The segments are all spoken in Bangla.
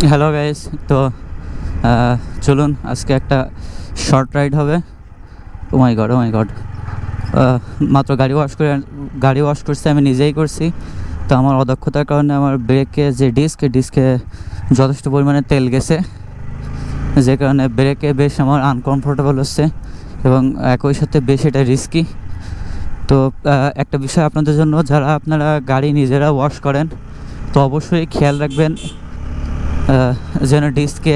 হ্যালো গাইস, তো চলুন আজকে একটা শর্ট রাইড হবে। ও মাই গড, মাত্র গাড়ি ওয়াশ করছি, আমি নিজেই করছি। তো আমার অদক্ষতার কারণে আমার ব্রেকে যে ডিস্কে যথেষ্ট পরিমাণে তেল গেছে, যে কারণে ব্রেকে বেশ আমার আনকমফোর্টেবল হচ্ছে এবং একই সাথে বেশ এটা রিস্কি। তো একটা বিষয় আপনাদের জন্য, যারা আপনারা গাড়ি নিজেরা ওয়াশ করেন, তো অবশ্যই খেয়াল রাখবেন যেন ডিস্কে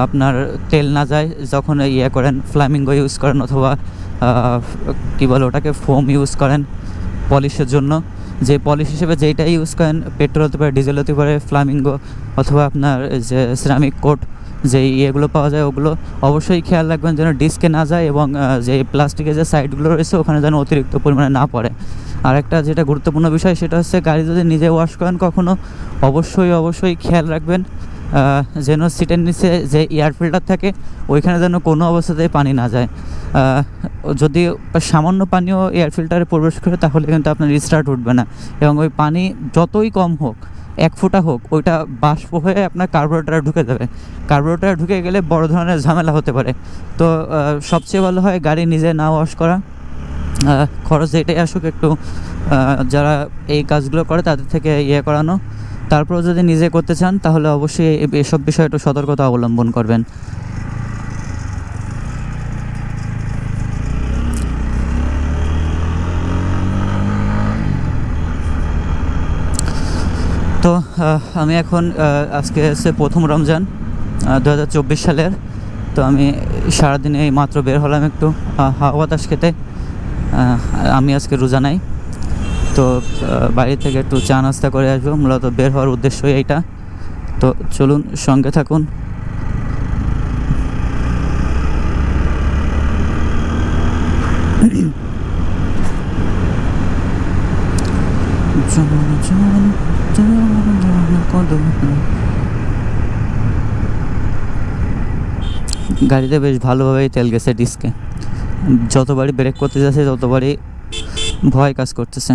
আপনার তেল না যায়। যখন করেন, ফ্ল্যামিঙ্গো ইউজ করেন অথবা কী বলে ওটাকে, ফোম ইউজ করেন পলিশের জন্য। যে পলিশ হিসেবে যেইটা ইউজ করেন, পেট্রোল হতে পারে, ডিজেল হতে পারে, ফ্ল্যামিঙ্গো অথবা আপনার যে সিরামিক কোট যে ইয়েগুলো পাওয়া যায়, ওগুলো অবশ্যই খেয়াল রাখবেন যেন ডিস্কে না যায় এবং যে প্লাস্টিকের যে সাইডগুলো রয়েছে ওখানে যেন অতিরিক্ত পরিমাণে না পড়ে। আর একটা যেটা গুরুত্বপূর্ণ বিষয়, সেটা হচ্ছে গাড়ি যদি নিজে ওয়াশ করেন কখনও, অবশ্যই খেয়াল রাখবেন যেন সিটের নিচে যে এয়ার ফিল্টার থাকে ওইখানে যেন কোনো অবস্থাতেই পানি না যায়। যদি সামান্য পানিও এয়ার ফিল্টারে প্রবেশ করে তাহলে কিন্তু আপনার রিস্টার্ট উঠবে না, এবং ওই পানি যতই কম হোক, 1 ফুটা হোক, ওইটা বাষ্প হয়ে আপনার কার্বোরেটরে ঢুকে যাবে। কার্বোরেটরে ঢুকে গেলে বড় ধরনের ঝামেলা হতে পারে। তো সবচেয়ে ভালো হয় গাড়ি নিজে না ওয়াশ করা। খরচ এটাই আসুক একটু, যারা এই কাজগুলো করে তাদের থেকে করানো। তারপরেও যদি নিজে করতে চান তাহলে অবশ্যই এসব বিষয়ে একটু সতর্কতা অবলম্বন করবেন। তো আমি এখন আজকে হচ্ছে প্রথম রমজান 2024 সালের। তো আমি সারাদিনে এই মাত্র বের হলাম একটু হাওয়া বাতাস খেতে। আমি আজকে রোজা নাই, তো বাড়ি থেকে একটু চা নাস্তা করে আসবো, মূলত বের হওয়ার উদ্দেশ্যই এইটা। তো চলুন সঙ্গে থাকুন। গাড়িতে বেশ ভালোভাবেই তেল গেছে ডিস্কে। যতবারই ব্রেক করতে যাচ্ছে ততবারই ভয় কাজ করতেছে।